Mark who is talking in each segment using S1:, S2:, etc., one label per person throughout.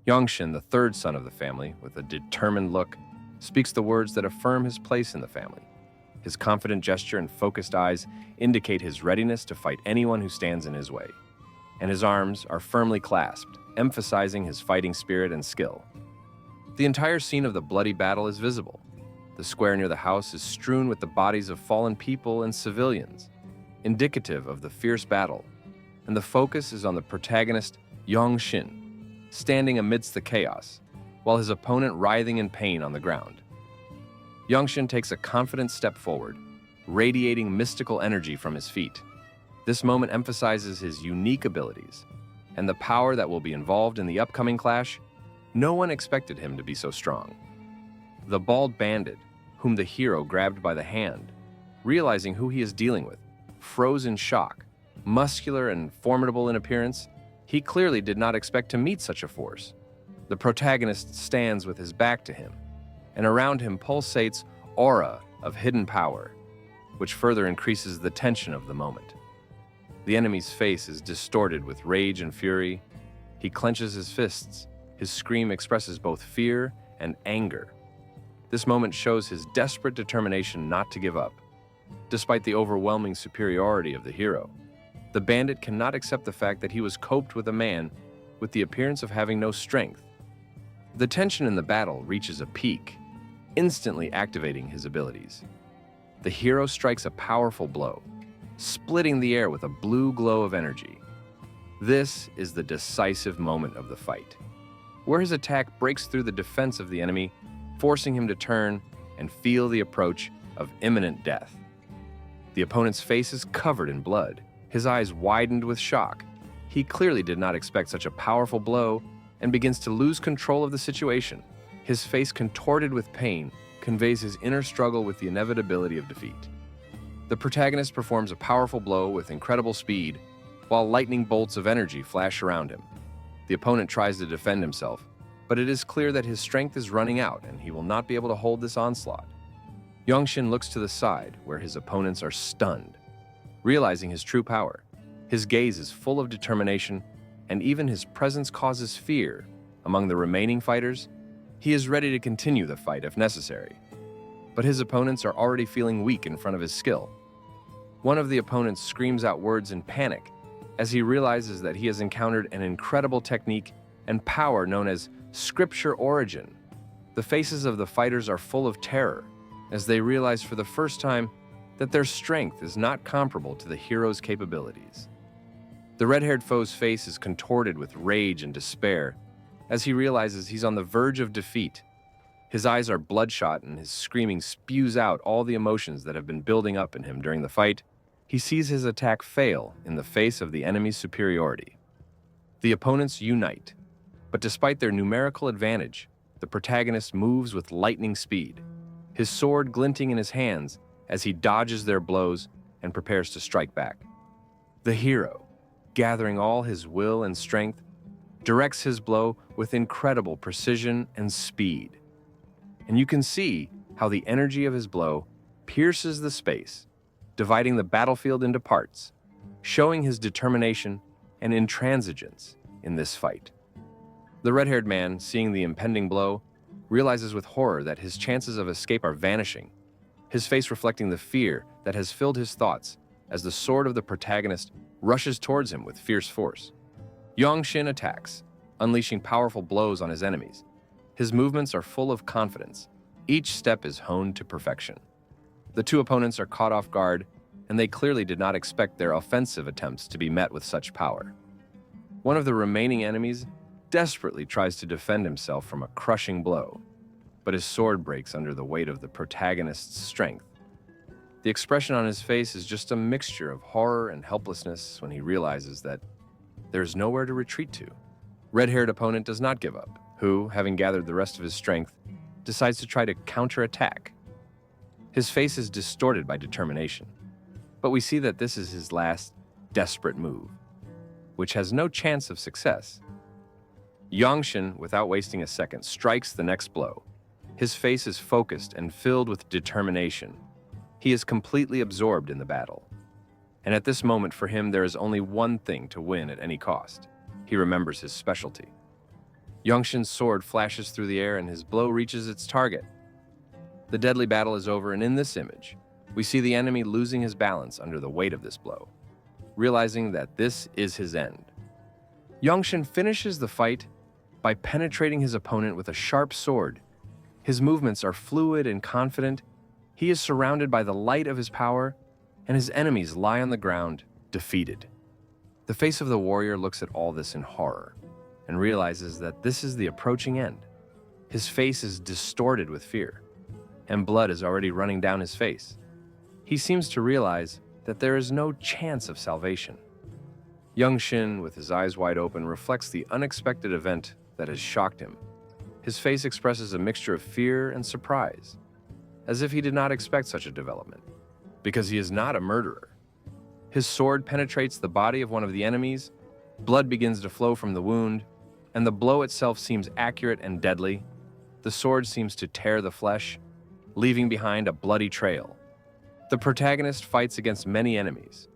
S1: Yeonshin, the third son of the family, with a determined look, speaks the words that affirm his place in the family. His confident gesture and focused eyes indicate his readiness to fight anyone who stands in his way, and his arms are firmly clasped, emphasizing his fighting spirit and skill. The entire scene of the bloody battle is visible. The square near the house is strewn with the bodies of fallen people and civilians, indicative of the fierce battle, and the focus is on the protagonist, Yeonshin, standing amidst the chaos, while his opponent writhing in pain on the ground. Yeonshin takes a confident step forward, radiating mystical energy from his feet. This moment emphasizes his unique abilities and the power that will be involved in the upcoming clash. No one expected him to be so strong. The bald bandit, whom the hero grabbed by the hand, realizing who he is dealing with, froze in shock. Muscular and formidable in appearance, he clearly did not expect to meet such a force. The protagonist stands with his back to him, and around him pulsates aura of hidden power, which further increases the tension of the moment. The enemy's face is distorted with rage and fury. He clenches his fists. His scream expresses both fear and anger. This moment shows his desperate determination not to give up. Despite the overwhelming superiority of the hero, the bandit cannot accept the fact that he was coped with a man with the appearance of having no strength. The tension in the battle reaches a peak, instantly activating his abilities. The hero strikes a powerful blow, splitting the air with a blue glow of energy. This is the decisive moment of the fight, where his attack breaks through the defense of the enemy, forcing him to turn and feel the approach of imminent death. The opponent's face is covered in blood, his eyes widened with shock. He clearly did not expect such a powerful blow and begins to lose control of the situation. His face contorted with pain conveys his inner struggle with the inevitability of defeat. The protagonist performs a powerful blow with incredible speed, while lightning bolts of energy flash around him. The opponent tries to defend himself, but it is clear that his strength is running out and he will not be able to hold this onslaught. Yeonshin looks to the side, where his opponents are stunned. Realizing his true power, his gaze is full of determination, and even his presence causes fear among the remaining fighters. He is ready to continue the fight if necessary, but his opponents are already feeling weak in front of his skill. One of the opponents screams out words in panic as he realizes that he has encountered an incredible technique and power known as scripture origin. The faces of the fighters are full of terror as they realize for the first time that their strength is not comparable to the hero's capabilities. The red-haired foe's face is contorted with rage and despair as he realizes he's on the verge of defeat. His eyes are bloodshot and his screaming spews out all the emotions that have been building up in him during the fight. He sees his attack fail in the face of the enemy's superiority. The opponents unite, but despite their numerical advantage, the protagonist moves with lightning speed, his sword glinting in his hands as he dodges their blows and prepares to strike back. The hero, gathering all his will and strength, directs his blow with incredible precision and speed. And you can see how the energy of his blow pierces the space, dividing the battlefield into parts, showing his determination and intransigence in this fight. The red-haired man, seeing the impending blow, realizes with horror that his chances of escape are vanishing, his face reflecting the fear that has filled his thoughts as the sword of the protagonist rushes towards him with fierce force. Yeonshin attacks, unleashing powerful blows on his enemies. His movements are full of confidence. Each step is honed to perfection. The two opponents are caught off guard, and they clearly did not expect their offensive attempts to be met with such power. One of the remaining enemies desperately tries to defend himself from a crushing blow, but his sword breaks under the weight of the protagonist's strength. The expression on his face is just a mixture of horror and helplessness when he realizes that there is nowhere to retreat to. Red-haired opponent does not give up, who, having gathered the rest of his strength, decides to try to counterattack. His face is distorted by determination, but we see that this is his last desperate move, which has no chance of success. Yeonshin, without wasting a second, strikes the next blow. His face is focused and filled with determination. He is completely absorbed in the battle. And at this moment for him, there is only one thing to win at any cost. He remembers his specialty. Yeonshin's sword flashes through the air and his blow reaches its target. The deadly battle is over, and in this image, we see the enemy losing his balance under the weight of this blow, realizing that this is his end. Yeonshin finishes the fight by penetrating his opponent with a sharp sword. His movements are fluid and confident. He is surrounded by the light of his power, and his enemies lie on the ground, defeated. The face of the warrior looks at all this in horror and realizes that this is the approaching end. His face is distorted with fear, and blood is already running down his face. He seems to realize that there is no chance of salvation. Yeonshin, with his eyes wide open, reflects the unexpected event that has shocked him. His face expresses a mixture of fear and surprise, as if he did not expect such a development, because he is not a murderer. His sword penetrates the body of one of the enemies, blood begins to flow from the wound, and the blow itself seems accurate and deadly. The sword seems to tear the flesh, leaving behind a bloody trail. The protagonist fights against many enemies.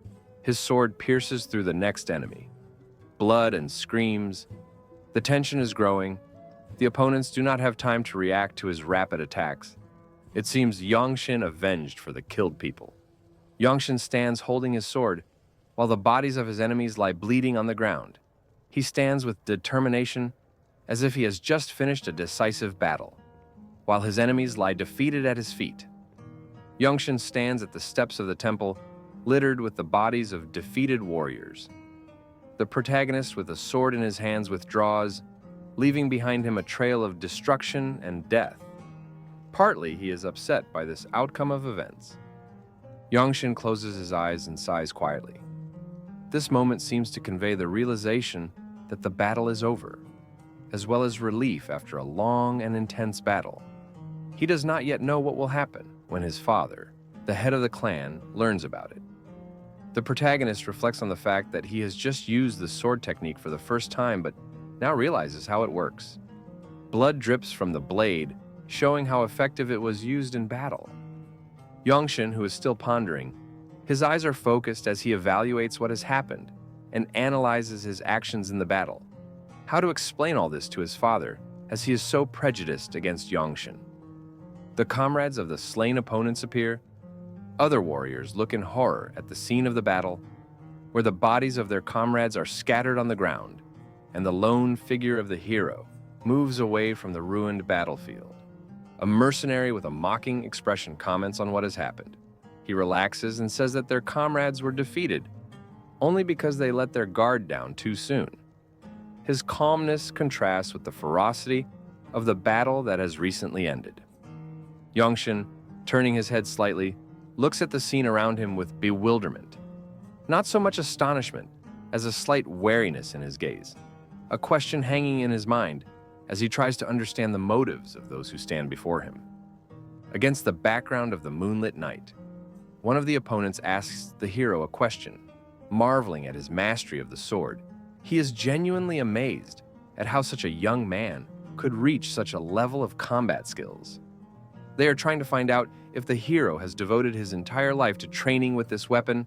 S1: His sword pierces through the next enemy. Blood and screams. The tension is growing. The opponents do not have time to react to his rapid attacks. It seems Yeonshin avenged for the killed people. Yeonshin stands holding his sword, while the bodies of his enemies lie bleeding on the ground. He stands with determination, as if he has just finished a decisive battle, while his enemies lie defeated at his feet. Yeonshin stands at the steps of the temple, littered with the bodies of defeated warriors. The protagonist, with a sword in his hands, withdraws, leaving behind him a trail of destruction and death. Partly, he is upset by this outcome of events. Yeonshin closes his eyes and sighs quietly. This moment seems to convey the realization that the battle is over, as well as relief after a long and intense battle. He does not yet know what will happen when his father, the head of the clan, learns about it. The protagonist reflects on the fact that he has just used the sword technique for the first time, but now realizes how it works. Blood drips from the blade, showing how effective it was used in battle. Yeonshin, who is still pondering, his eyes are focused as he evaluates what has happened and analyzes his actions in the battle. How to explain all this to his father, as he is so prejudiced against Yeonshin. The comrades of the slain opponents appear. Other warriors look in horror at the scene of the battle, where the bodies of their comrades are scattered on the ground, and the lone figure of the hero moves away from the ruined battlefield. A mercenary with a mocking expression comments on what has happened. He relaxes and says that their comrades were defeated only because they let their guard down too soon. His calmness contrasts with the ferocity of the battle that has recently ended. Yeonshin, turning his head slightly, looks at the scene around him with bewilderment. Not so much astonishment as a slight wariness in his gaze, a question hanging in his mind as he tries to understand the motives of those who stand before him. Against the background of the moonlit night, one of the opponents asks the hero a question, marveling at his mastery of the sword. He is genuinely amazed at how such a young man could reach such a level of combat skills. They are trying to find out if the hero has devoted his entire life to training with this weapon,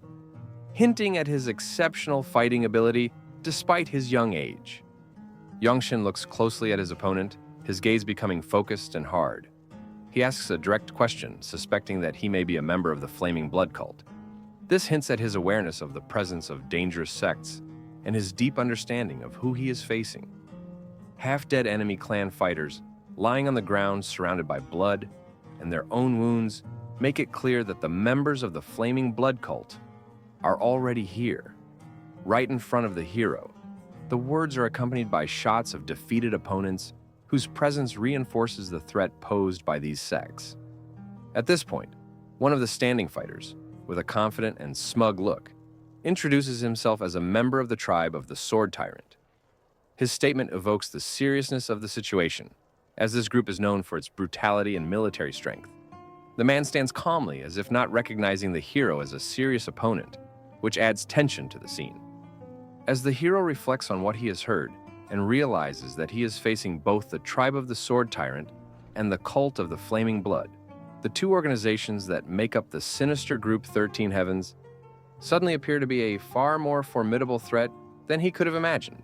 S1: hinting at his exceptional fighting ability despite his young age. Yeonshin looks closely at his opponent, his gaze becoming focused and hard. He asks a direct question, suspecting that he may be a member of the Flaming Blood cult. This hints at his awareness of the presence of dangerous sects and his deep understanding of who he is facing. Half-dead enemy clan fighters, lying on the ground surrounded by blood and their own wounds, make it clear that the members of the Flaming Blood cult are already here, right in front of the hero. The words are accompanied by shots of defeated opponents whose presence reinforces the threat posed by these sects. At this point, one of the standing fighters, with a confident and smug look, introduces himself as a member of the tribe of the Sword Tyrant. His statement evokes the seriousness of the situation, as this group is known for its brutality and military strength. The man stands calmly, as if not recognizing the hero as a serious opponent, which adds tension to the scene. As the hero reflects on what he has heard and realizes that he is facing both the tribe of the Sword Tyrant and the cult of the Flaming Blood, the two organizations that make up the sinister group 13 Heavens, suddenly appear to be a far more formidable threat than he could have imagined.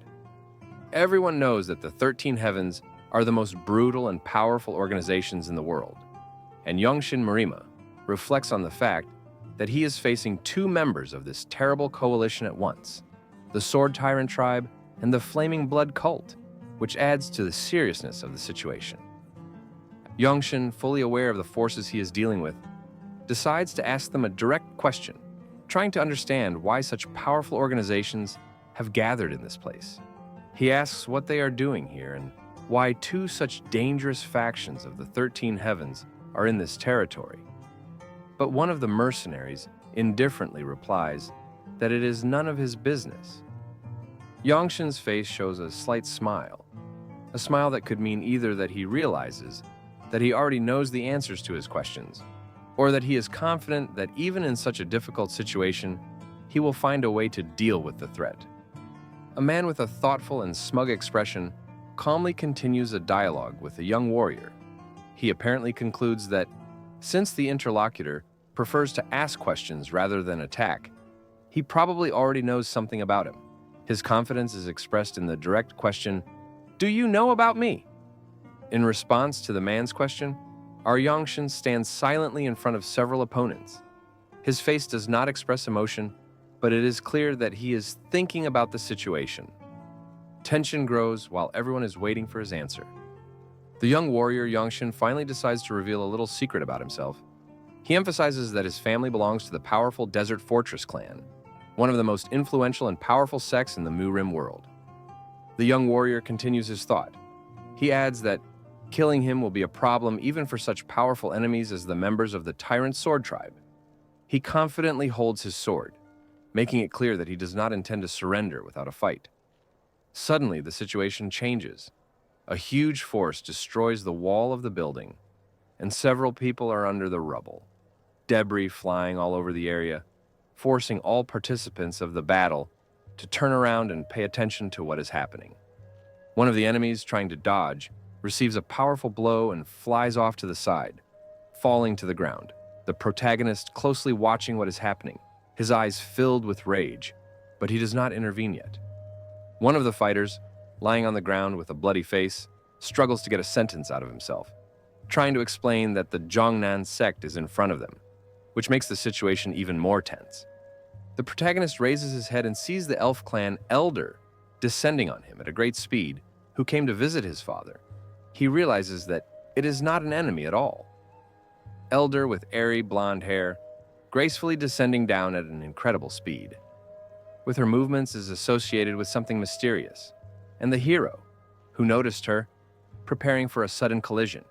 S1: Everyone knows that the 13 Heavens are the most brutal and powerful organizations in the world, and Yeonshin Marima reflects on the fact that he is facing two members of this terrible coalition at once, the Sword Tyrant tribe and the Flaming Blood cult, which adds to the seriousness of the situation. Yeonshin, fully aware of the forces he is dealing with, decides to ask them a direct question, trying to understand why such powerful organizations have gathered in this place. He asks what they are doing here and why two such dangerous factions of the 13 Heavens are in this territory. But one of the mercenaries indifferently replies that it is none of his business. Yeonshin's face shows a slight smile, a smile that could mean either that he realizes that he already knows the answers to his questions, or that he is confident that even in such a difficult situation, he will find a way to deal with the threat. A man with a thoughtful and smug expression calmly continues a dialogue with a young warrior. He apparently concludes that, since the interlocutor prefers to ask questions rather than attack, he probably already knows something about him. His confidence is expressed in the direct question, "Do you know about me?" In response to the man's question, our Yeonshin stands silently in front of several opponents. His face does not express emotion, but it is clear that he is thinking about the situation. Tension grows while everyone is waiting for his answer. The young warrior Yeonshin finally decides to reveal a little secret about himself. He emphasizes that his family belongs to the powerful Desert Fortress clan, one of the most influential and powerful sects in the Mu-Rim world. The young warrior continues his thought. He adds that killing him will be a problem even for such powerful enemies as the members of the Tyrant Sword Tribe. He confidently holds his sword, making it clear that he does not intend to surrender without a fight. Suddenly, the situation changes. A huge force destroys the wall of the building, and several people are under the rubble, debris flying all over the area, forcing all participants of the battle to turn around and pay attention to what is happening. One of the enemies, trying to dodge, receives a powerful blow and flies off to the side, falling to the ground. The protagonist closely watching what is happening, his eyes filled with rage, but he does not intervene yet. One of the fighters, lying on the ground with a bloody face, struggles to get a sentence out of himself, trying to explain that the Jongnan sect is in front of them, which makes the situation even more tense. The protagonist raises his head and sees the elf clan elder descending on him at a great speed, who came to visit his father. He realizes that it is not an enemy at all. Elder, with airy blonde hair, gracefully descending down at an incredible speed. With her movements is associated with something mysterious, and the hero, who noticed her, preparing for a sudden collision.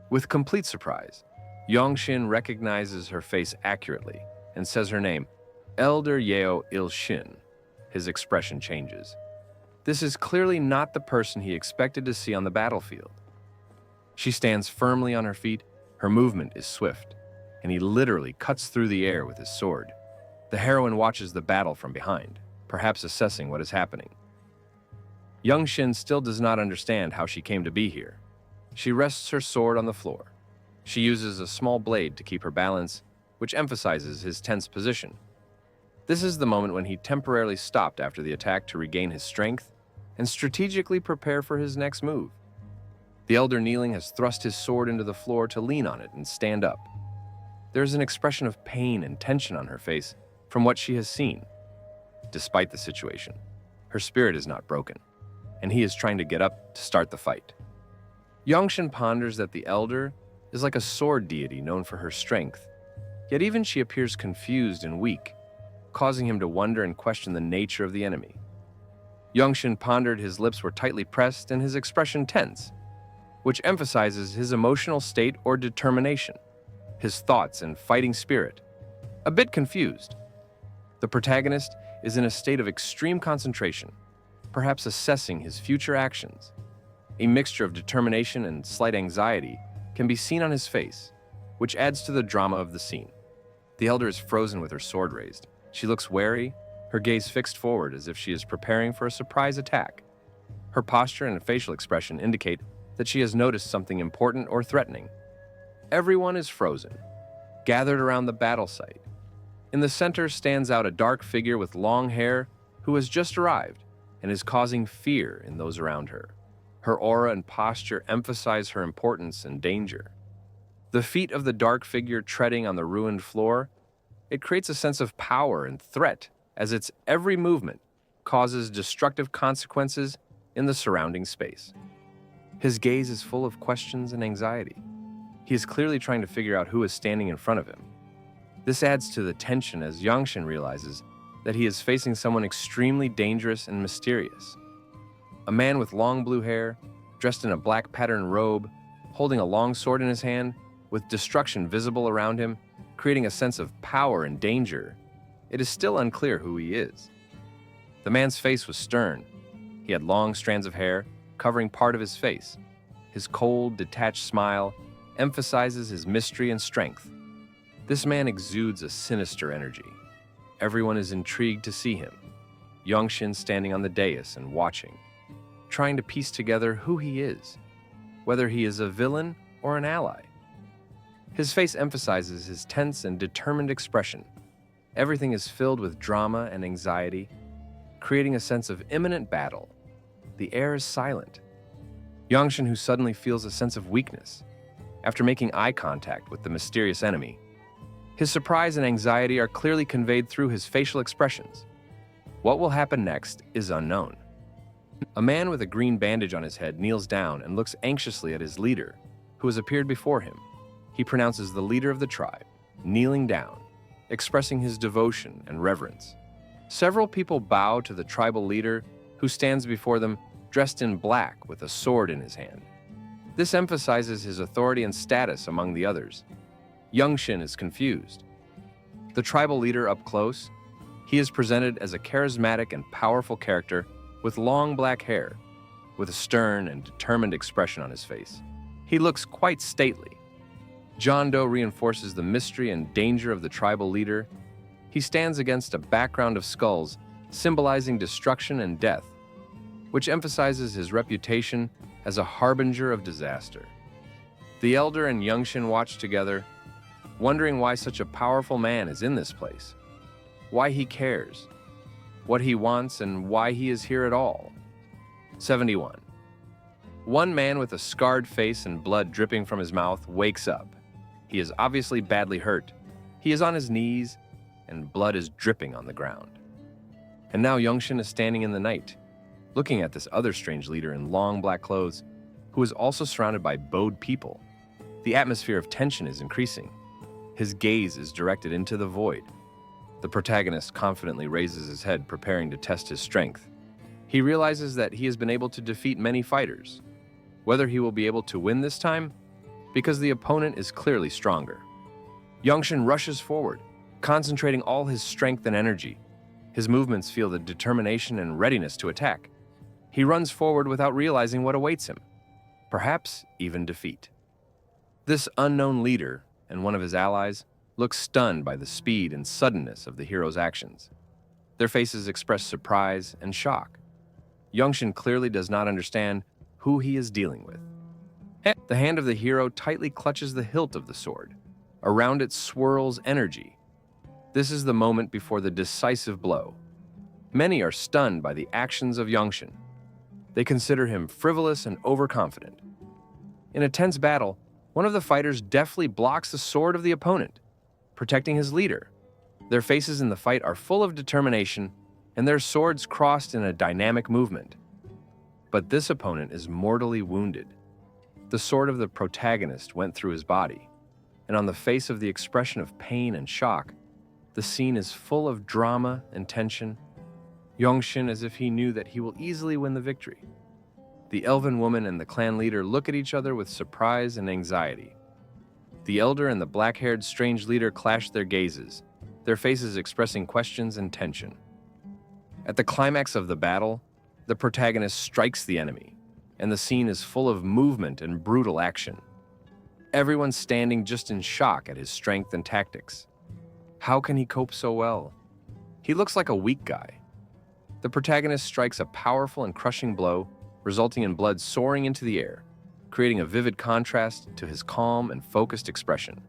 S1: With complete surprise, Yeonshin recognizes her face accurately and says her name, Elder Yeonshin. His expression changes. This is clearly not the person he expected to see on the battlefield. She stands firmly on her feet, her movement is swift, and he literally cuts through the air with his sword. The heroine watches the battle from behind, perhaps assessing what is happening. Yeonshin still does not understand how she came to be here. She rests her sword on the floor. She uses a small blade to keep her balance, which emphasizes his tense position. This is the moment when he temporarily stopped after the attack to regain his strength and strategically prepare for his next move. The elder kneeling has thrust his sword into the floor to lean on it and stand up. There is an expression of pain and tension on her face from what she has seen. Despite the situation, her spirit is not broken, and he is trying to get up to start the fight. Yeonshin ponders that the elder is like a sword deity known for her strength, yet even she appears confused and weak, causing him to wonder and question the nature of the enemy. Yeonshin pondered, his lips were tightly pressed and his expression tense, which emphasizes his emotional state or determination, his thoughts and fighting spirit. A bit confused, the protagonist is in a state of extreme concentration, perhaps assessing his future actions. A mixture of determination and slight anxiety can be seen on his face, which adds to the drama of the scene. The elder is frozen with her sword raised. She looks wary, her gaze fixed forward as if she is preparing for a surprise attack. Her posture and facial expression indicate that she has noticed something important or threatening. Everyone is frozen, gathered around the battle site. In the center stands out a dark figure with long hair who has just arrived, and and is causing fear in those around her. Her aura and posture emphasize her importance and danger. The feet of the dark figure treading on the ruined floor, it creates a sense of power and threat as its every movement causes destructive consequences in the surrounding space. His gaze is full of questions and anxiety. He is clearly trying to figure out who is standing in front of him. This adds to the tension as Yeonshin realizes that he is facing someone extremely dangerous and mysterious. A man with long blue hair, dressed in a black patterned robe, holding a long sword in his hand, with destruction visible around him, creating a sense of power and danger. It is still unclear who he is. The man's face was stern. He had long strands of hair, covering part of his face. His cold, detached smile emphasizes his mystery and strength. This man exudes a sinister energy. Everyone is intrigued to see him. Yeonshin standing on the dais and watching, trying to piece together who he is, whether he is a villain or an ally. His face emphasizes his tense and determined expression. Everything is filled with drama and anxiety, creating a sense of imminent battle. The air is silent. Yeonshin, who suddenly feels a sense of weakness after making eye contact with the mysterious enemy. His surprise and anxiety are clearly conveyed through his facial expressions. What will happen next is unknown. A man with a green bandage on his head kneels down and looks anxiously at his leader, who has appeared before him. He pronounces the leader of the tribe, kneeling down, expressing his devotion and reverence. Several people bow to the tribal leader, who stands before them dressed in black with a sword in his hand. This emphasizes his authority and status among the others. Yeonshin is confused. The tribal leader up close, he is presented as a charismatic and powerful character with long black hair, with a stern and determined expression on his face. He looks quite stately. John Doe reinforces the mystery and danger of the tribal leader. He stands against a background of skulls, symbolizing destruction and death, which emphasizes his reputation as a harbinger of disaster. The elder and Yeonshin watch together, wondering why such a powerful man is in this place, why he cares, what he wants, and why he is here at all. 71. One man with a scarred face and blood dripping from his mouth wakes up. He is obviously badly hurt. He is on his knees, and blood is dripping on the ground. And now Yeonshin is standing in the night, looking at this other strange leader in long black clothes, who is also surrounded by bowed people. The atmosphere of tension is increasing. His gaze is directed into the void. The protagonist confidently raises his head, preparing to test his strength. He realizes that he has been able to defeat many fighters. Whether he will be able to win this time? Because the opponent is clearly stronger. Yeonshin rushes forward, concentrating all his strength and energy. His movements feel the determination and readiness to attack. He runs forward without realizing what awaits him, perhaps even defeat. This unknown leader and one of his allies look stunned by the speed and suddenness of the hero's actions. Their faces express surprise and shock. Yeonshin clearly does not understand who he is dealing with. The hand of the hero tightly clutches the hilt of the sword. Around it swirls energy. This is the moment before the decisive blow. Many are stunned by the actions of Yeonshin. They consider him frivolous and overconfident. In a tense battle, one of the fighters deftly blocks the sword of the opponent, protecting his leader. Their faces in the fight are full of determination, and their swords crossed in a dynamic movement. But this opponent is mortally wounded. The sword of the protagonist went through his body, and on the face of the expression of pain and shock, the scene is full of drama and tension. Yeonshin, as if he knew that he will easily win the victory. The elven woman and the clan leader look at each other with surprise and anxiety. The elder and the black-haired strange leader clash their gazes, their faces expressing questions and tension. At the climax of the battle, the protagonist strikes the enemy, and the scene is full of movement and brutal action. Everyone's standing just in shock at his strength and tactics. How can he cope so well? He looks like a weak guy. The protagonist strikes a powerful and crushing blow, resulting in blood soaring into the air, creating a vivid contrast to his calm and focused expression.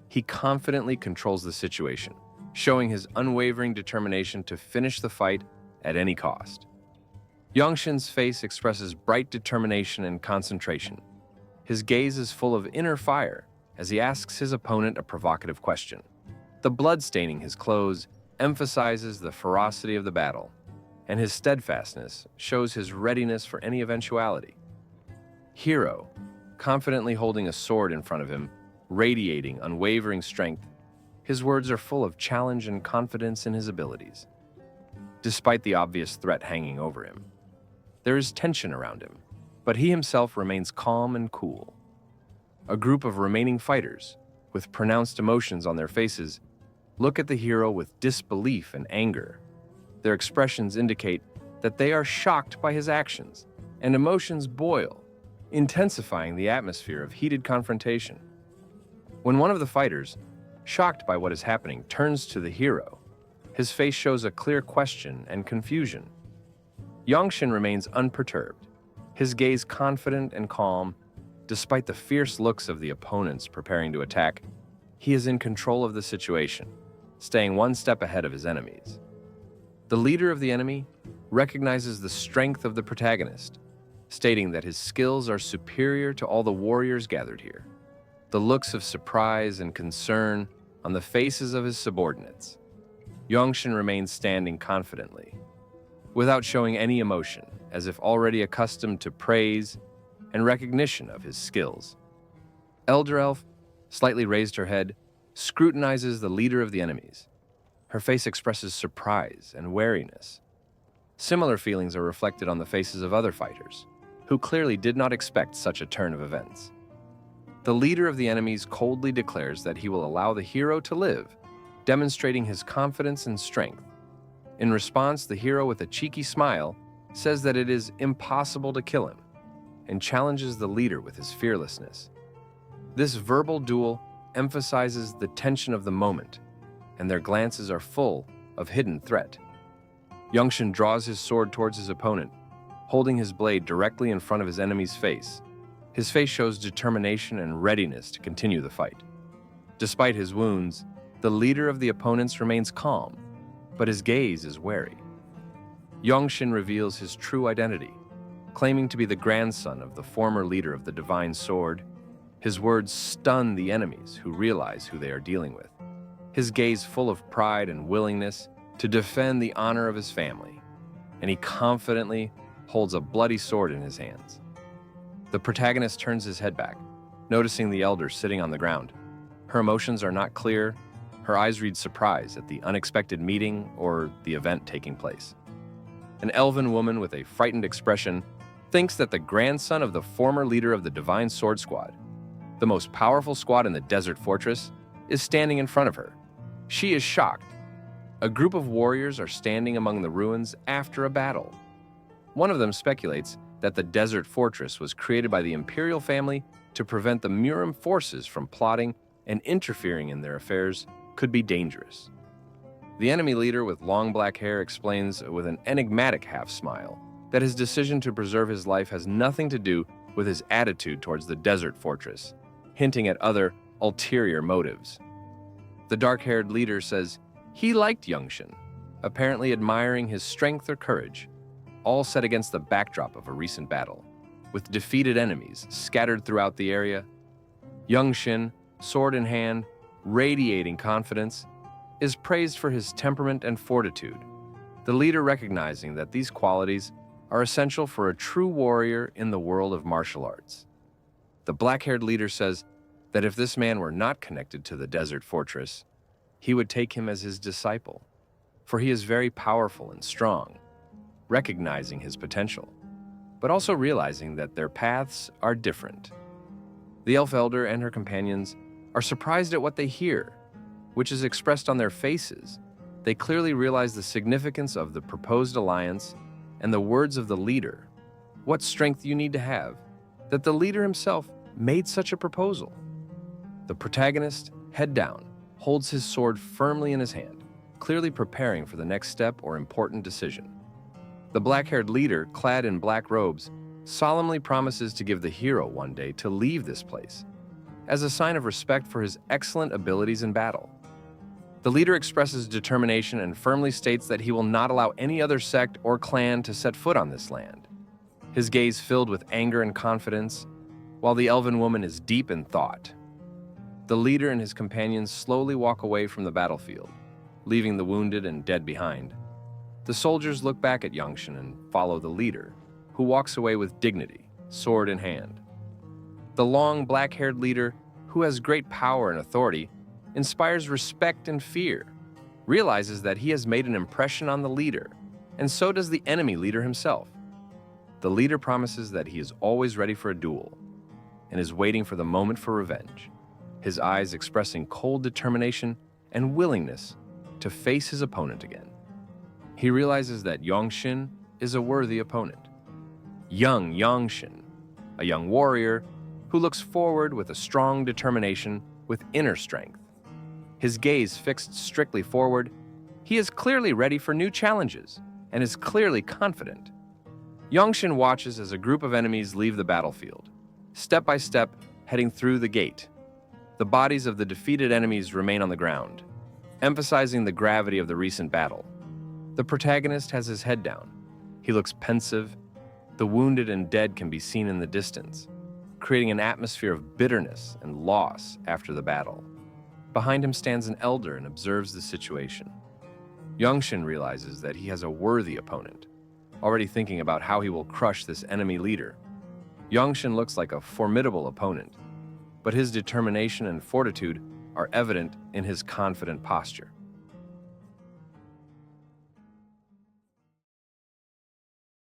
S1: He confidently controls the situation, showing his unwavering determination to finish the fight at any cost. Yeonshin's face expresses bright determination and concentration. His gaze is full of inner fire as he asks his opponent a provocative question. The blood staining his clothes emphasizes the ferocity of the battle, and his steadfastness shows his readiness for any eventuality. Hero, confidently holding a sword in front of him, radiating unwavering strength, his words are full of challenge and confidence in his abilities. Despite the obvious threat hanging over him, there is tension around him, but he himself remains calm and cool. A group of remaining fighters, with pronounced emotions on their faces, look at the hero with disbelief and anger. Their expressions indicate that they are shocked by his actions, and emotions boil, intensifying the atmosphere of heated confrontation. When one of the fighters, shocked by what is happening, turns to the hero, his face shows a clear question and confusion. Yeonshin remains unperturbed, his gaze confident and calm. Despite the fierce looks of the opponents preparing to attack, he is in control of the situation, staying one step ahead of his enemies. The leader of the enemy recognizes the strength of the protagonist, stating that his skills are superior to all the warriors gathered here. The looks of surprise and concern on the faces of his subordinates. Yeonshin remains standing confidently, without showing any emotion, as if already accustomed to praise and recognition of his skills. Elder Elf, slightly raised her head, scrutinizes the leader of the enemies. Her face expresses surprise and wariness. Similar feelings are reflected on the faces of other fighters, who clearly did not expect such a turn of events. The leader of the enemies coldly declares that he will allow the hero to live, demonstrating his confidence and strength. In response, the hero, with a cheeky smile, says that it is impossible to kill him, and challenges the leader with his fearlessness. This verbal duel emphasizes the tension of the moment, and their glances are full of hidden threat. Yeonshin draws his sword towards his opponent, holding his blade directly in front of his enemy's face. His face shows determination and readiness to continue the fight. Despite his wounds, the leader of the opponents remains calm, but his gaze is wary. Yeonshin reveals his true identity, claiming to be the grandson of the former leader of the Divine Sword. His words stun the enemies who realize who they are dealing with. His gaze full of pride and willingness to defend the honor of his family, and he confidently holds a bloody sword in his hands. The protagonist turns his head back, noticing the elder sitting on the ground. Her emotions are not clear. Her eyes read surprise at the unexpected meeting or the event taking place. An elven woman with a frightened expression thinks that the grandson of the former leader of the Divine Sword Squad, the most powerful squad in the desert fortress, is standing in front of her. She is shocked. A group of warriors are standing among the ruins after a battle. One of them speculates that the desert fortress was created by the imperial family to prevent the Murim forces from plotting and interfering in their affairs could be dangerous. The enemy leader with long black hair explains with an enigmatic half-smile that his decision to preserve his life has nothing to do with his attitude towards the desert fortress, hinting at other ulterior motives. The dark-haired leader says he liked Yeonshin, apparently admiring his strength or courage, all set against the backdrop of a recent battle, with defeated enemies scattered throughout the area. Yeonshin, sword in hand, radiating confidence, is praised for his temperament and fortitude, the leader recognizing that these qualities are essential for a true warrior in the world of martial arts. The black-haired leader says that if this man were not connected to the desert fortress, he would take him as his disciple, for he is very powerful and strong, recognizing his potential, but also realizing that their paths are different. The elf elder and her companions are surprised at what they hear, which is expressed on their faces. They clearly realize the significance of the proposed alliance and the words of the leader. What strength you need to have, that the leader himself made such a proposal. The protagonist, head down, holds his sword firmly in his hand, clearly preparing for the next step or important decision. The black-haired leader, clad in black robes, solemnly promises to give the hero one day to leave this place, as a sign of respect for his excellent abilities in battle. The leader expresses determination and firmly states that he will not allow any other sect or clan to set foot on this land. His gaze filled with anger and confidence, while the elven woman is deep in thought. The leader and his companions slowly walk away from the battlefield, leaving the wounded and dead behind. The soldiers look back at Yeonshin and follow the leader, who walks away with dignity, sword in hand. The long, black-haired leader, who has great power and authority, inspires respect and fear, realizes that he has made an impression on the leader, and so does the enemy leader himself. The leader promises that he is always ready for a duel, and is waiting for the moment for revenge, his eyes expressing cold determination and willingness to face his opponent again. He realizes that Yeonshin is a worthy opponent. Jung Yeonshin, a young warrior who looks forward with a strong determination with inner strength. His gaze fixed strictly forward, he is clearly ready for new challenges and is clearly confident. Yeonshin watches as a group of enemies leave the battlefield, step by step heading through the gate. The bodies of the defeated enemies remain on the ground, emphasizing the gravity of the recent battle. The protagonist has his head down. He looks pensive. The wounded and dead can be seen in the distance, creating an atmosphere of bitterness and loss after the battle. Behind him stands an elder and observes the situation. Yeonshin realizes that he has a worthy opponent, already thinking about how he will crush this enemy leader. Yeonshin looks like a formidable opponent, but his determination and fortitude are evident in his confident posture.